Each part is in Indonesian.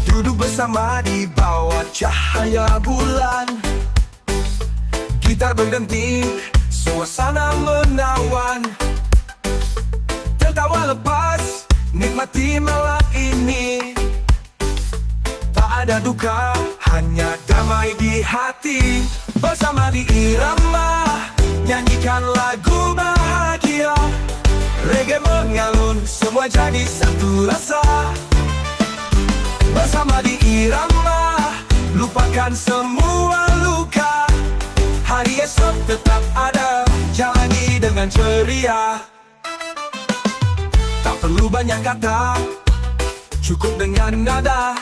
Duduk bersama di bawah cahaya bulan, gitar berdenting, suasana menawan. Tertawa lepas, nikmati malam ini. Tak ada duka, hanya damai di hati. Bersama di irama, nyanyikan lagu bahagia. Reggae mengalun, semua jadi satu rasa. Bersama di irama, lupakan semua luka. Hari esok tetap ada, jalani dengan ceria. Tak perlu banyak kata, cukup dengan nada.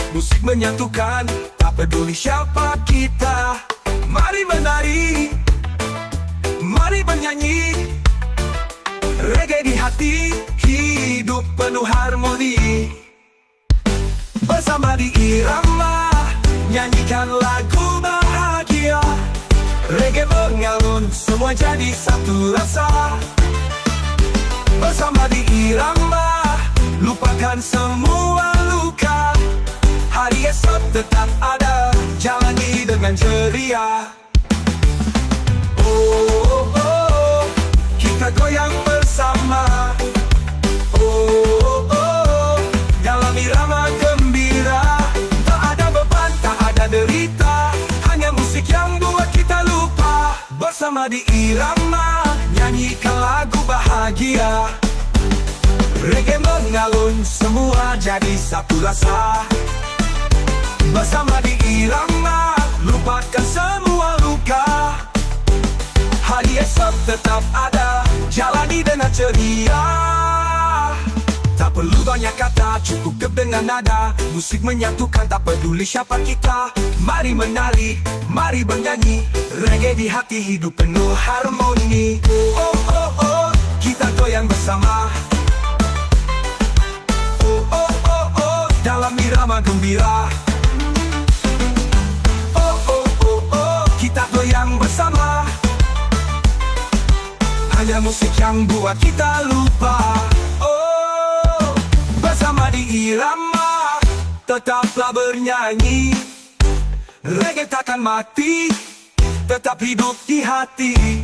Musik menyatukan, tak peduli siapa kita. Mari menari, mari bernyanyi. Reggae di hati, hidup penuh harmoni. Bersama di irama, nyanyikan lagu bahagia. Reggae mengalun, semua jadi satu rasa. Bersama di irama, lupakan semua luka. Hari esok tetap ada, jalani dengan ceria. Oh, oh, oh, kita goyang bersama. Oh, oh, oh, dalam irama gembira. Tak ada beban, tak ada derita, hanya musik yang buat kita lupa. Bersama di irama, nyanyikan lagu bahagia. Reggae mengalun, semua jadi satu rasa. Bersama di irama, lupakan semua luka. Hari esok tetap ada, jalani dengan ceria. Tak perlu banyak kata, cukup dengan nada. Musik menyatukan, tak peduli siapa kita. Mari menari, mari bernyanyi. Reggae di hati, hidup penuh harmoni. Oh, oh, oh, kita goyang bersama. Oh, oh, oh, oh, dalam irama gembira. Kita goyang bersama, hanya musik yang buat kita lupa. Oh, bersama di irama, tetaplah bernyanyi. Reggae takkan mati, tetap hidup di hati.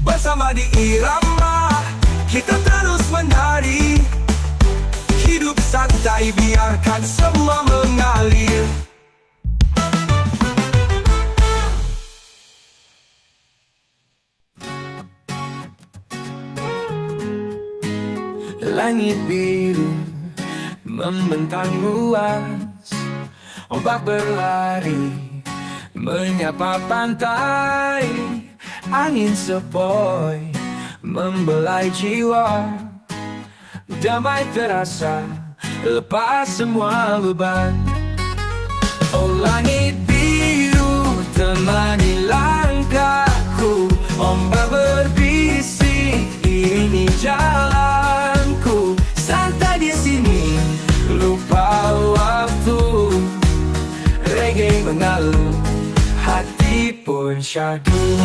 Bersama di irama, kita terus menari. Hidup santai, biarkan semua mengalir. Langit biru membentang luas, ombak berlari menyapa pantai. Angin sepoi membelai jiwa, damai terasa lepas semua beban. Oh langit biru temani langkahku, ombak berbisik iringi jalanku. Santai di sini, lupa waktu. Reggae mengalun, hati pun syahdu.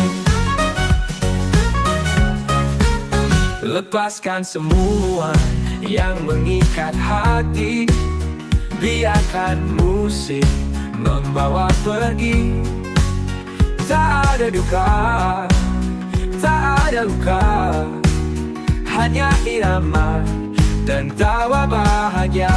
Lepaskan semua yang mengikat hati. Biarkan musik membawa pergi. Tak ada duka, tak ada luka, hanya irama dan tawa bahagia.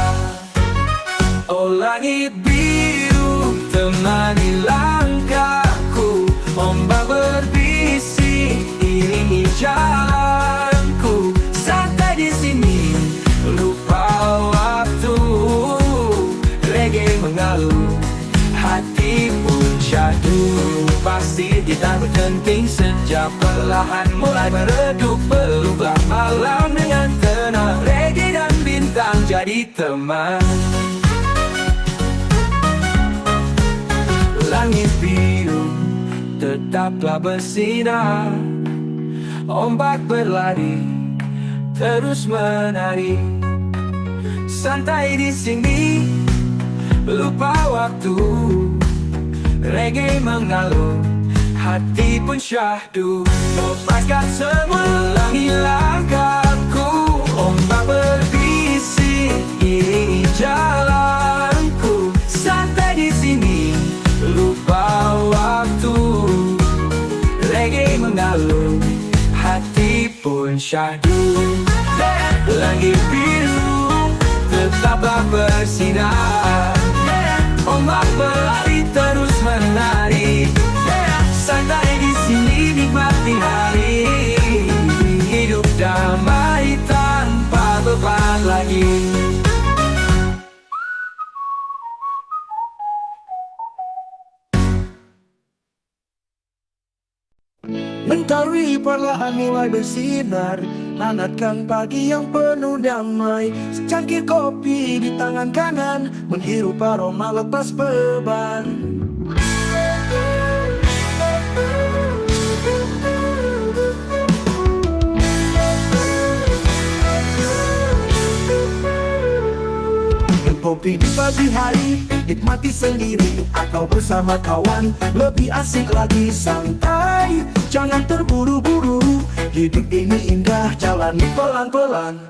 Oh langit biru temani langkahku, ombak berbisik iringi jalanku. Santai di sini, lupa waktu. Reggae mengalun, hati pun syahdu. Pasti kita berdenting sejak perlahan mulai meredup. Berubah malam dengan tenang, reggae dan bintang jadi teman. Langit biru tetaplah bersinar, ombak berlari terus menari. Santai di sini, lupa waktu. reggae mengalun, hati pun syahdu. Lepaskan semua, ulangi langkahku. Ombak berbisik, iringi jalanku. Santai di sini, lupa waktu. Reggae mengalun, hati pun syahdu. Langit biru tetaplah bersinar. Ombak berlari terus menari. Santai di sini, nikmati hari. Hidup damai tanpa beban lagi. Mentari perlahan mulai bersinar, hangatkan pagi yang penuh damai. Secangkir kopi di tangan kanan, menghirup aroma lepas beban. Kopi di pagi hari, nikmati sendiri atau bersama kawan. Lebih asik lagi santai, jangan terburu-buru. Hidup ini indah, jalani pelan-pelan.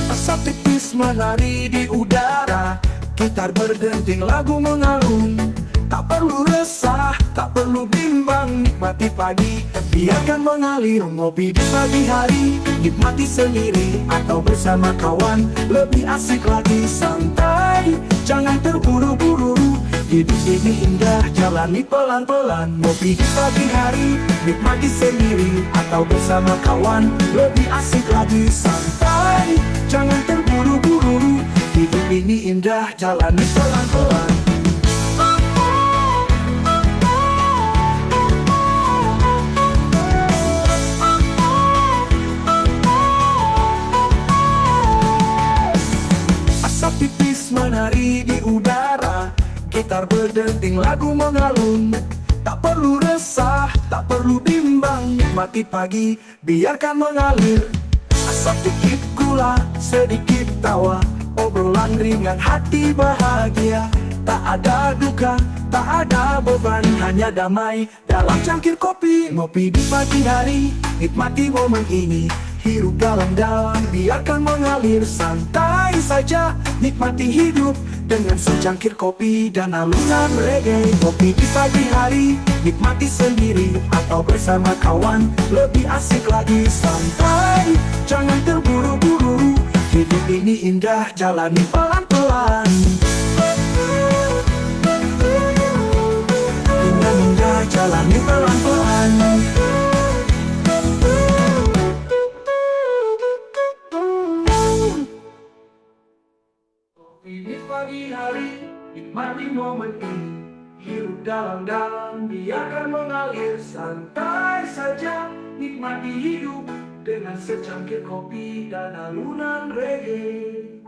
Asap tipis menari di udara, gitar berdenting, lagu mengalun. Tak perlu resah, tak perlu bimbang, nikmati pagi, biarkan mengalir. Ngopi di pagi hari, nikmati sendiri atau bersama kawan. Lebih asik lagi santai, jangan terburu-buru. Hidup ini indah, jalani pelan-pelan. Ngopi di pagi hari, nikmati sendiri atau bersama kawan. Lebih asik lagi santai, jangan terburu-buru. Hidup ini indah, jalani pelan-pelan. Tipis menari di udara, gitar berdenting, lagu mengalun. Tak perlu resah, tak perlu bimbang, nikmati pagi, biarkan mengalir. Asap dikit gula, sedikit tawa, obrolan ringan, hati bahagia. Tak ada duka, tak ada beban, hanya damai dalam cangkir kopi. Ngopi di pagi hari, nikmati momen ini. Hirup dalam-dalam, biarkan mengalir. Santai saja, nikmati hidup dengan secangkir kopi dan alunan reggae. Kopi di pagi hari, nikmati sendiri atau bersama kawan. Lebih asik lagi santai, jangan terburu-buru. Hidup ini indah, jalani pelan-pelan. Indah, jalani pelan-pelan. Ini pagi hari, nikmati momen ini. Hidup dalam-dalam, biarkan mengalir. Santai saja, nikmati hidup dengan secangkir kopi dan alunan reggae.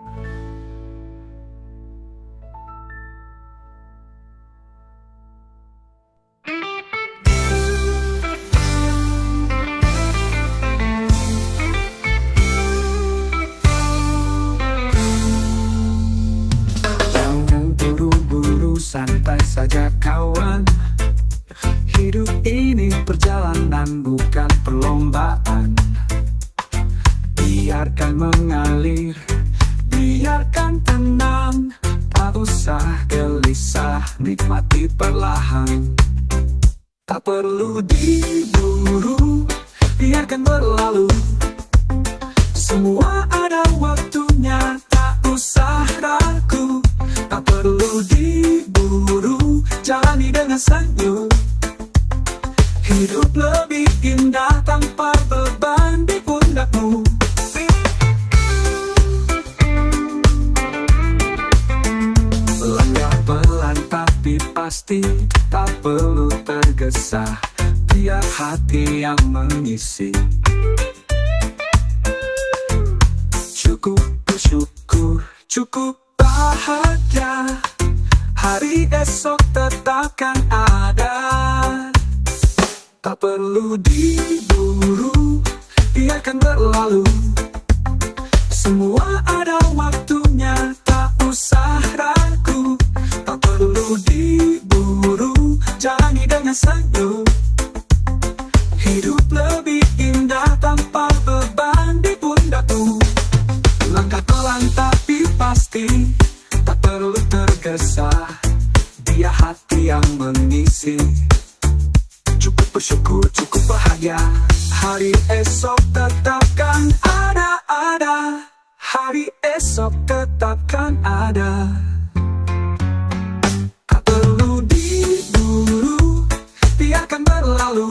Santai saja kawan, hidup ini perjalanan bukan perlombaan. Biarkan mengalir, biarkan tenang, tak usah gelisah, nikmati perlahan. Tak perlu diburu, biarkan berlalu. Semua ada waktunya, tak usah ragu. Tak perlu diburu, jalani dengan senyum. Hidup lebih indah tanpa beban di pundakmu. Langkah pelan tapi pasti, tak perlu tergesa. Biar hati yang mengisi. Cukup bersyukur, cukup bahagia. Hari esok tetap kan ada. Tak perlu diburu, biarkan berlalu. Semua ada waktunya, tak usah ragu. Tak perlu diburu, jalani dengan senyum. Hidup lebih indah tanpa beban di pundakku. Langkah pelan tapi pasti, tak perlu tergesa. Dia hati yang mengisi. Cukup bersyukur, cukup bahagia. Hari esok tetapkan ada. Hari esok tetapkan ada. Tak perlu diburu, biarkan berlalu.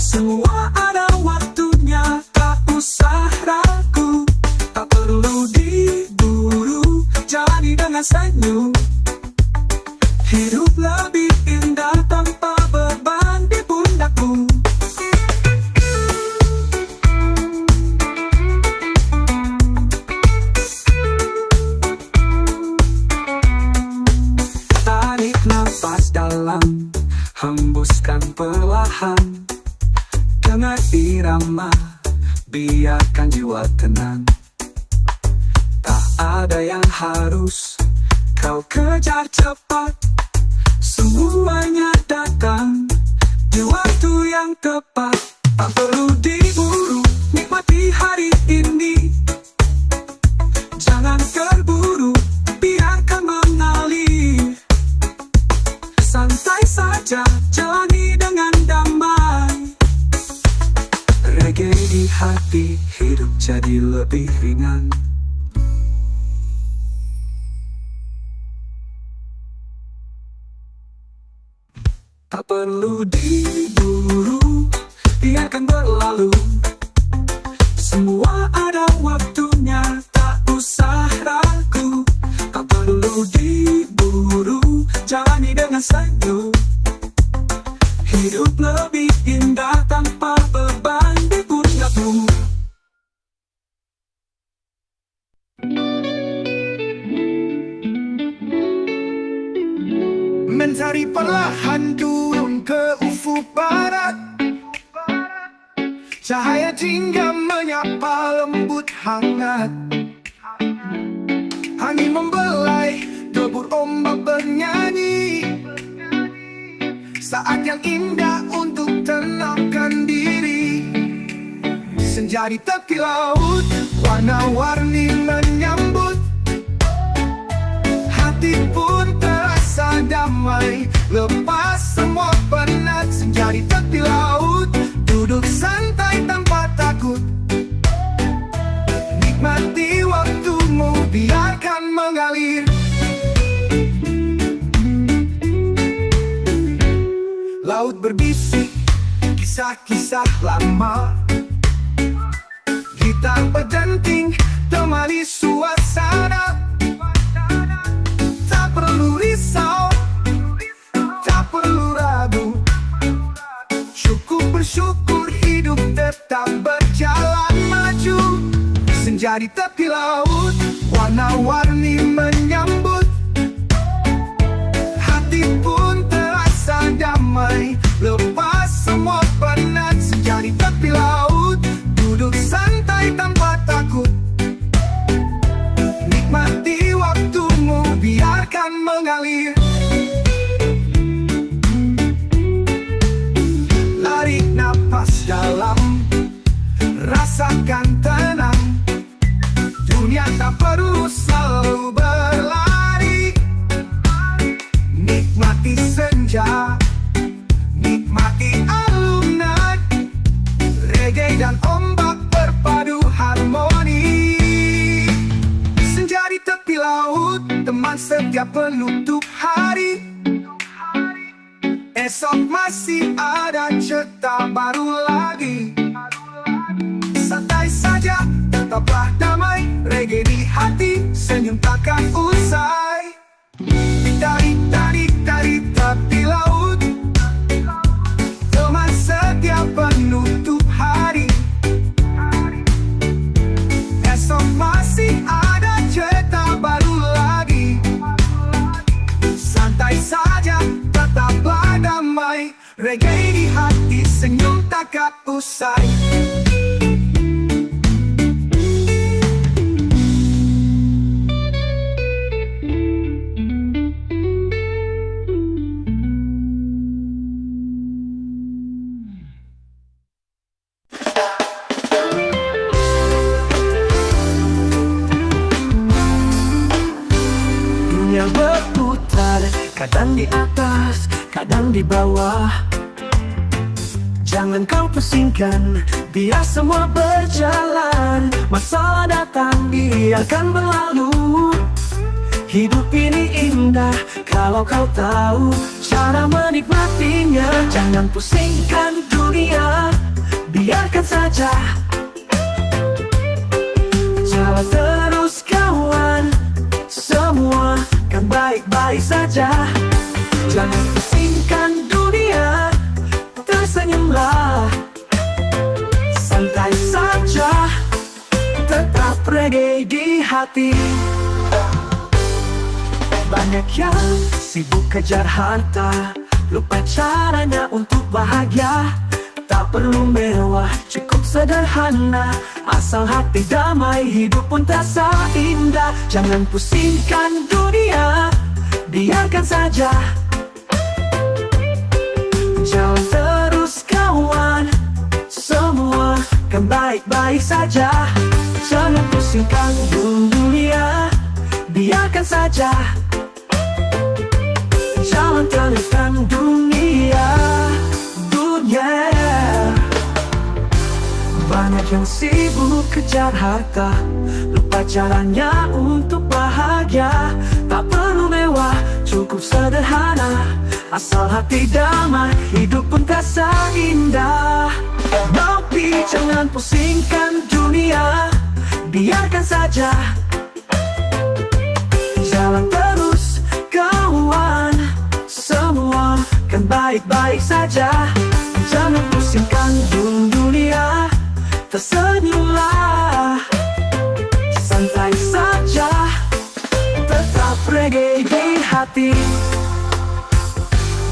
Semua ada waktunya, tak usah ragu. Tak perlu diburu, jalani dengan senyum. Hidup lebih indah tanpa beban di pundakku. Tarik nafas dalam, hembuskan perlahan. Dengar irama, biarkan jiwa tenang. Tak ada yang harus kau kejar cepat. Semuanya datang di waktu yang tepat. Tak perlu diburu, nikmati hari ini. Jangan terburu, biarkan mengalir. Santai saja, jalani dengan damai. Reggae di hati, hidup jadi lebih ringan. Tak perlu diburu, biarkan berlalu. Semua ada waktunya, tak usah ragu. Tak perlu diburu, jalani dengan senyum. Hidup lebih indah tanpa beban di pundakmu. Mentari perlahan turun ke ufuk barat. Cahaya jingga menyapa lembut hangat. Angin membelai, debur ombak bernyanyi. Saat yang indah untuk tenangkan diri. Senja di tepi laut, warna-warni menyambut. Hati pun terasa damai, lepas semua penat. Senja di tepi laut, duduk santai tanpa takut. Nikmati waktumu, biarkan mengalir. Laut berbisik, kisah-kisah lama. Gitar berdenting, temani suasana. Tak perlu risau, tak perlu ragu. Cukup bersyukur, hidup tetap berjalan maju. Senja di tepi laut, warna-warni menyambut. Hati pun terasa damai, lepas semua penat. Senja di tepi laut, duduk santai tanpa takut. Nikmati waktumu, biarkan mengalir. Tarik napas dalam, rasakan tenang. Dunia tak perlu selalu berlari. Nikmati senja, nikmati alunan. Reggae dan ombak berpadu harmoni. Senja di tepi laut, teman setiap penutup hari. Esok masih ada cerita baru lagi. Santai saja, tetaplah damai. Reggae di hati, senyum takkan usai. Tarik tepi laut, teman setiap penutup hari. Esok masih ada cerita baru lagi. Santai saja, tetaplah damai. Reggae di hati, senyum takkan usai. kadang di atas, kadang di bawah. Jangan kau pusingkan, biar semua berjalan. Masalah datang, biarkan berlalu. Hidup ini indah kalau kau tahu cara menikmatinya. Jangan pusingkan dunia, biarkan saja. Jalan terus kawan, semua kan baik-baik saja. Jangan pusingkan dunia, tersenyumlah, santai saja, tetap reggae di hati. Banyak yang sibuk kejar harta, lupa caranya untuk bahagia. Tak perlu mewah, cukup sederhana, asal hati damai, hidup pun terasa indah. Jangan pusingkan dunia, biarkan saja. Jalan terus kawan, semua kan baik-baik saja. Jangan pusingkan dunia, biarkan saja. Jalan teruskan dunia. Banyak yang sibuk kejar harta, lupa caranya untuk bahagia. Tak perlu mewah, cukup sederhana, asal hati damai, hidup pun terasa indah. Tapi jangan pusingkan dunia, biarkan saja. Jalan terus kawan, semua kan baik-baik saja. Jangan pusingkan dunia, tersenyumlah, santai saja, tetap reggae di hati.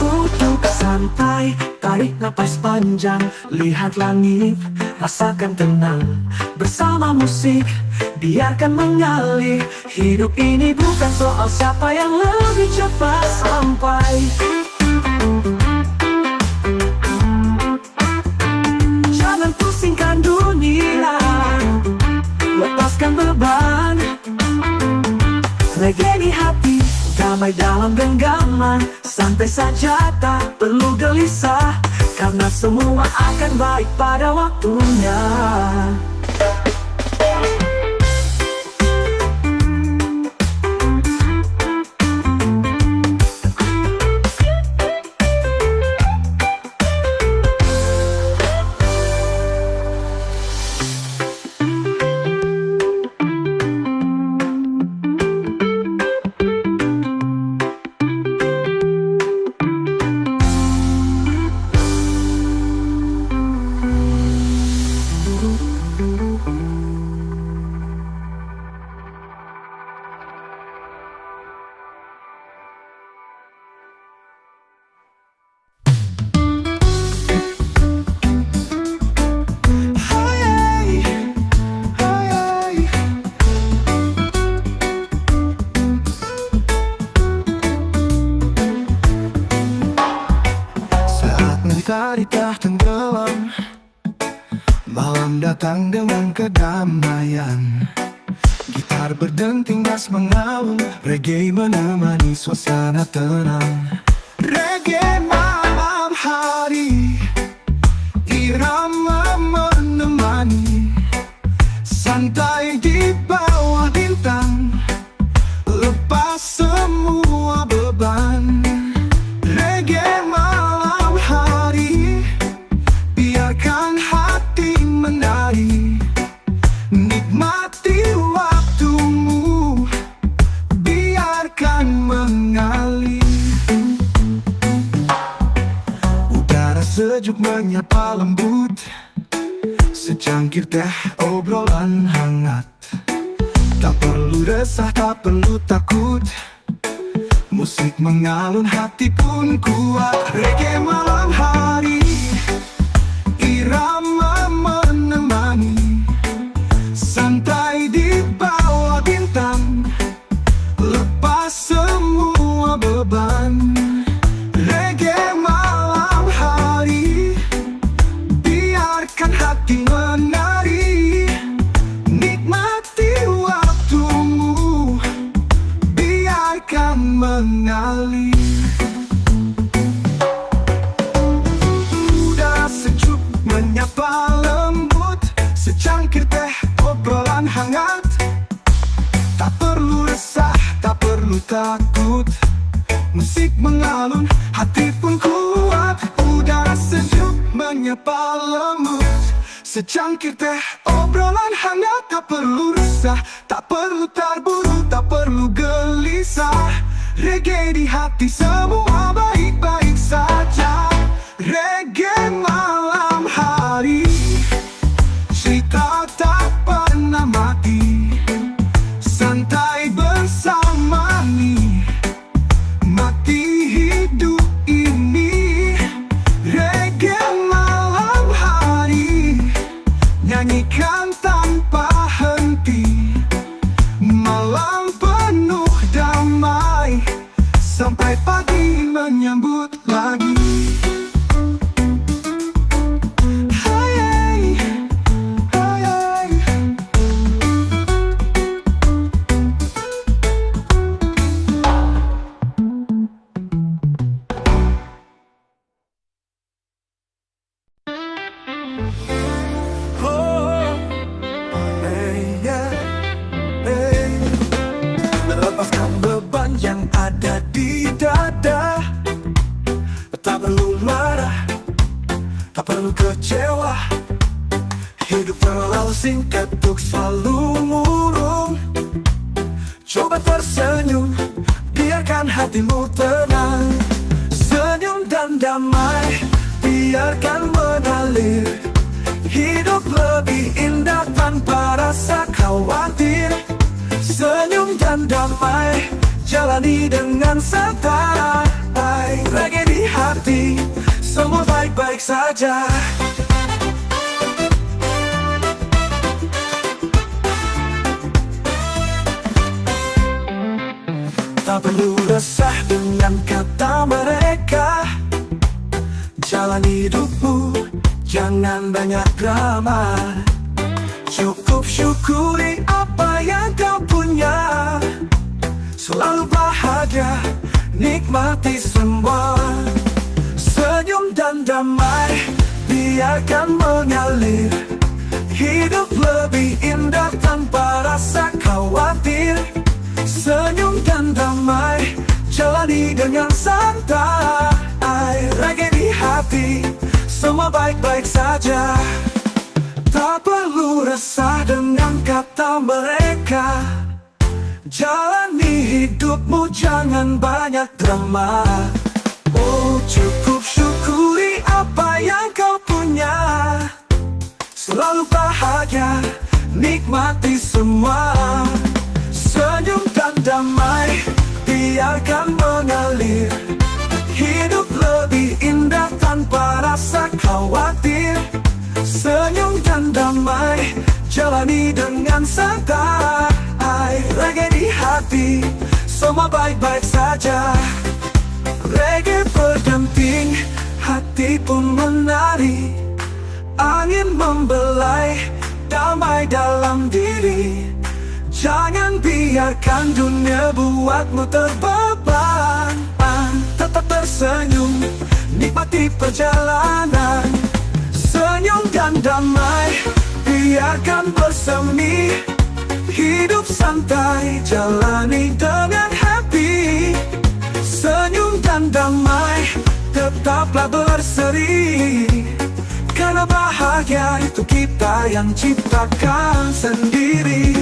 Duduk santai, tarik napas panjang, lihat langit, rasakan tenang. Bersama musik, biarkan mengalir. Hidup ini bukan soal siapa yang lebih cepat sampai. Jangan pusingkan dunia, lepaskan beban. Reggae di hati, damai dalam genggaman. Santai saja, tak perlu gelisah, karena semua akan baik pada waktunya. Mentari telah tenggelam, malam datang dengan kedamaian. Gitar berdenting bass mengaum, reggae menemani suasana tenang. Reggae malam hari, irama menemani, santai di bawah bintang, lepas semua beban. Reggae malam hari, biarkan hati menari, nikmati waktumu, biarkan mengalir. Udara sejuk menyapa lembut, secangkir teh obrolan hangat. Tak perlu resah, tak perlu takut, musik mengalun, hati pun kuat. Reggae malam hari, irama menemani, santai di bawah bintang, lepas semua beban. Reggae malam hari, biarkan hati menari, nikmati waktumu, biarkan mengalir. takut. Musik mengalun, hati pun kuat. Udara sejuk menyapa lemut. Secangkir teh, obrolan hangat. Tak perlu resah, tak perlu terburu, tak perlu gelisah. Reggae di hati semua baik-baik saja. Reggae malam hari, cerita tak pernah mati. Santai bersama nih, mati hidup ini. Reggae malam hari, nyanyikan tanpa henti. Malam penuh damai, sampai pagi menyambut lagi. Hai, hai, hai. Melepaskan beban yang ada di dada. Tak perlu marah, tak perlu kecewa. Hidup terlalu singkat untuk selalu murung. Coba tersenyum, biarkan hatimu tenang. Senyum dan damai, biarkan mengalir. Hidup lebih indah tanpa rasa khawatir. Senyum dan damai, jalani dengan santai. Reggae di hati, semua baik-baik saja. Tak perlu resah dengan kata mereka. Jalani hidupmu, jangan banyak drama. Cukup syukuri apa yang kau punya. Selalu bahagia, nikmati semua. Senyum dan damai, biarkan mengalir. Hidup lebih indah tanpa rasa khawatir. Senyum dan damai, jalani dengan santai. Reggae di hati, semua baik-baik saja. Tak perlu resah dengan kata mereka. Jalani hidupmu, jangan banyak drama. Oh, cukup syukuri apa yang kau punya. Selalu bahagia, nikmati semua. Senyum dan damai, biarkan mengalir. Hidup lebih indah tanpa rasa khawatir. Senyum dan damai, jalani dengan santai. Reggae di hati, semua baik-baik saja. Reggae berdenting, hati pun menari. Angin membelai, damai dalam diri. Jangan biarkan dunia buatmu terbeban. Tetap tersenyum, nikmati perjalanan. Senyum dan damai, biarkan bersemi. Hidup santai, jalani dengan happy. Senyum dan damai, tetaplah berseri. Karena bahagia itu kita yang ciptakan sendiri.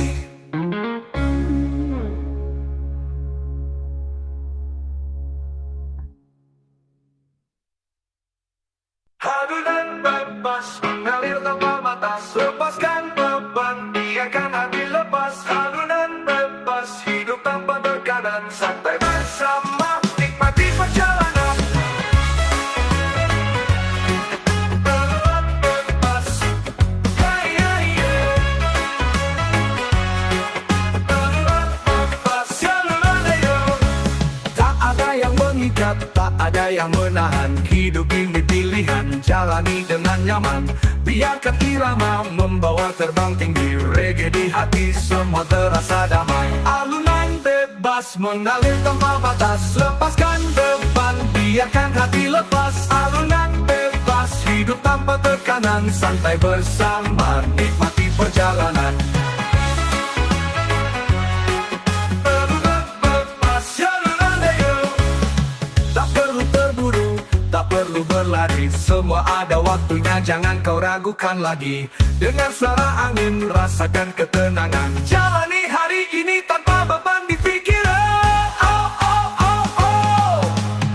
Hadulan bebas, mengalir tanpa batas. Lepaskan beban, biarkan hati lepas. Hadulan bebas, hidup tanpa tekanan. Santai bersama, nikmati perjalanan. Hadulan bebas, yeah, yeah. Hadulan bebas, jalan ayo. Tak ada yang mengikat, tak ada yang menahan. Hidup ini pilihan, jalani dengan nyaman. Biarkan irama membawa terbang tinggi. Reggae di hati, semua terasa damai. Alunan bebas, mengalir tanpa batas. Lepaskan beban, biarkan hati lepas. Alunan bebas, hidup tanpa tekanan. Santai bersama, nikmati perjalanan. Alunan bebas, menari. Semua ada waktunya, jangan kau ragukan lagi. Dengan suara angin, rasakan ketenangan. Jalani hari ini tanpa beban di pikiran. Oh, oh, oh, oh.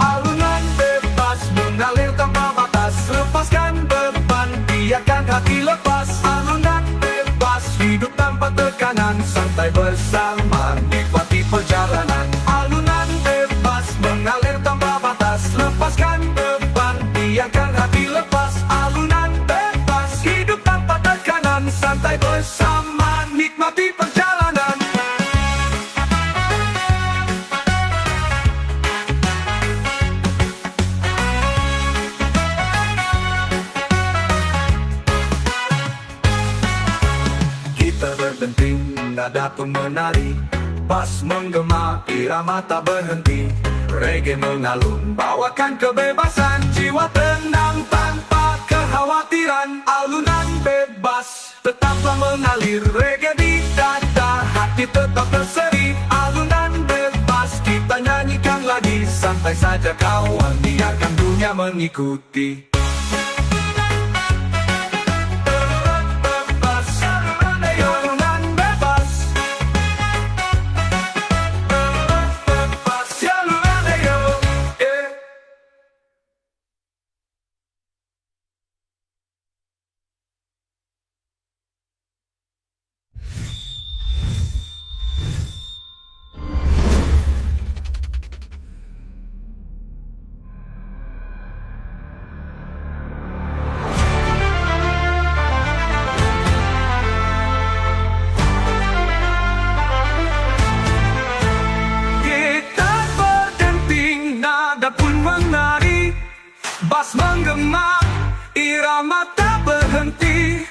Alunan bebas mengalir tanpa batas. Lepaskan beban, biarkan hati lepas. Alunan bebas, hidup tanpa tekanan. Santai bersama, nikmati perjalanan. Alunan bebas mengalir tanpa batas. Lepaskan beban, biarkan hati lepas. Alunan bebas, hidup tanpa tekanan. Santai bersama, nikmati perjalanan. Kita berdenting, nada pun menari. Bass menggema, irama tak berhenti. Reggae mengalun, bawakan kebebasan. Jiwa tenang tanpa kekhawatiran. Alunan bebas, tetaplah mengalir. Reggae di dada, hati tetap berseri. Alunan bebas, kita nyanyikan lagi. Santai saja kawan, biarkan dunia mengikuti. Bass menggema, irama tak berhenti.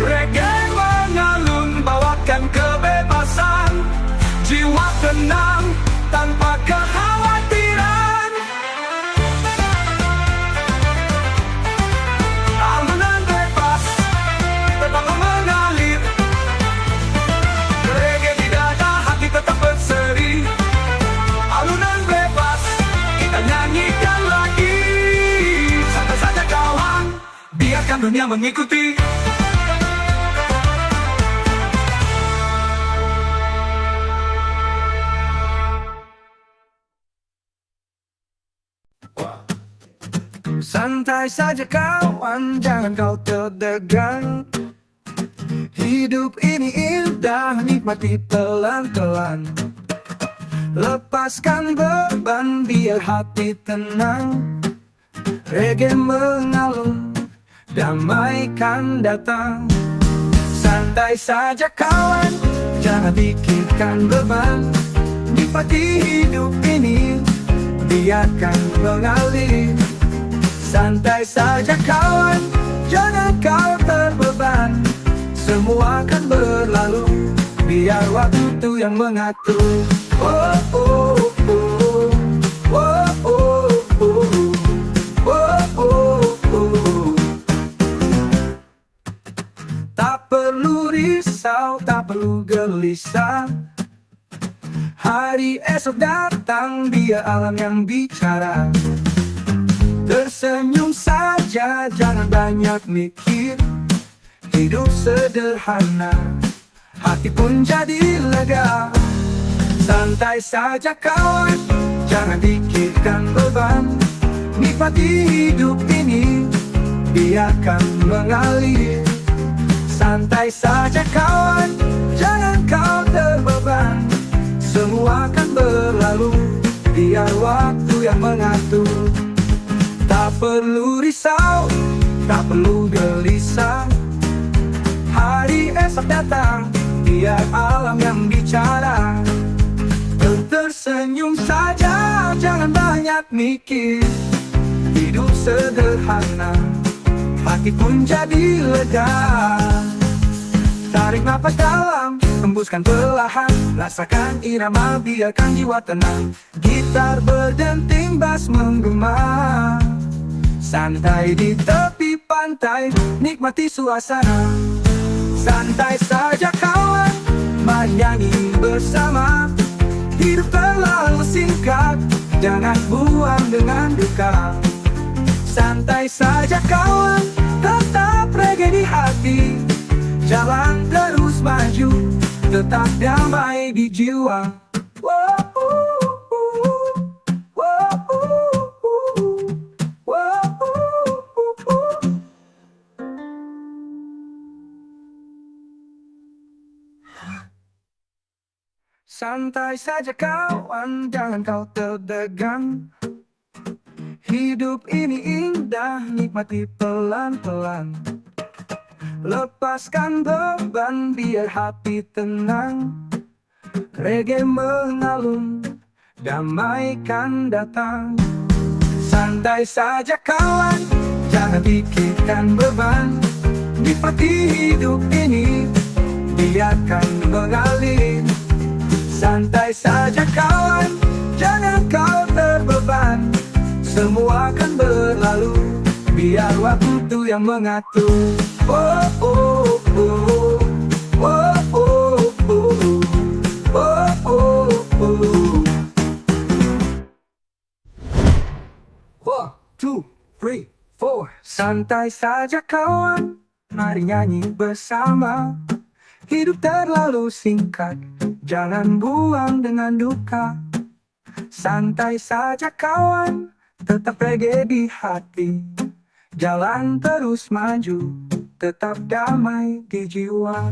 Reggae mengalun, bawakan kebebasan. Jiwa tenang tanpa kekhawatiran. Alunan bebas, tetap mengalir. Reggae di dada, hati tetap berseri. Alunan bebas, kita nyanyikan lagi. Saja kawan, biarkan dunia mengikuti. Santai saja kawan, jangan kau terdegang. Hidup ini indah, nikmati pelan-pelan. Lepaskan beban, biar hati tenang. Reggae mengalun, damaikan datang. Santai saja kawan, jangan pikirkan beban. Nikmati hidup ini, biarkan mengalir. Santai saja kawan, jangan kau terbeban. Semua akan berlalu, biar waktu yang mengatur. Oh, oh, oh, oh, oh, oh, oh. Tak perlu risau, tak perlu gelisah. Hari esok datang, biar alam yang bicara. Tersenyum saja, jangan banyak mikir. Hidup sederhana, hati pun jadi lega. Santai saja kawan, jangan pikirkan beban. Nikmati hidup ini, biarkan mengalir. Santai saja kawan, jangan kau terbeban. Semua akan berlalu, biar waktu yang mengatur. Tak perlu risau, tak perlu gelisah. Hari esok datang, biar alam yang bicara. Tersenyum saja, jangan banyak mikir. Hidup sederhana, hati pun jadi lega. Tarik nafas dalam, hembuskan perlahan. Rasakan irama, biarkan jiwa tenang. Gitar berdenting, bass menggema. Santai di tepi pantai, nikmati suasana. Santai saja kawan, mari nyanyi bersama. Hidup terlalu singkat, jangan buang dengan duka. Santai saja kawan, tetap reggae di hati. Jalan terus maju, tetap damai di jiwa. Santai saja kawan, jangan kau terdegang. Hidup ini indah, nikmati pelan-pelan. Lepaskan beban, biar hati tenang. Reggae mengalun, damaikan datang. Santai saja kawan, jangan pikirkan beban. Nikmati hidup ini, biarkan mengalir. Santai saja kawan, jangan kau terbeban. Semua akan berlalu, biar waktu yang mengatur. Oh, oh, oh, oh, oh, oh, oh, oh, oh. 1, 2, 3, 4. Santai saja kawan, mari nyanyi bersama. Hidup terlalu singkat, jangan buang dengan duka. Santai saja kawan, tetap reggae di hati. Jalan terus maju, tetap damai di jiwa.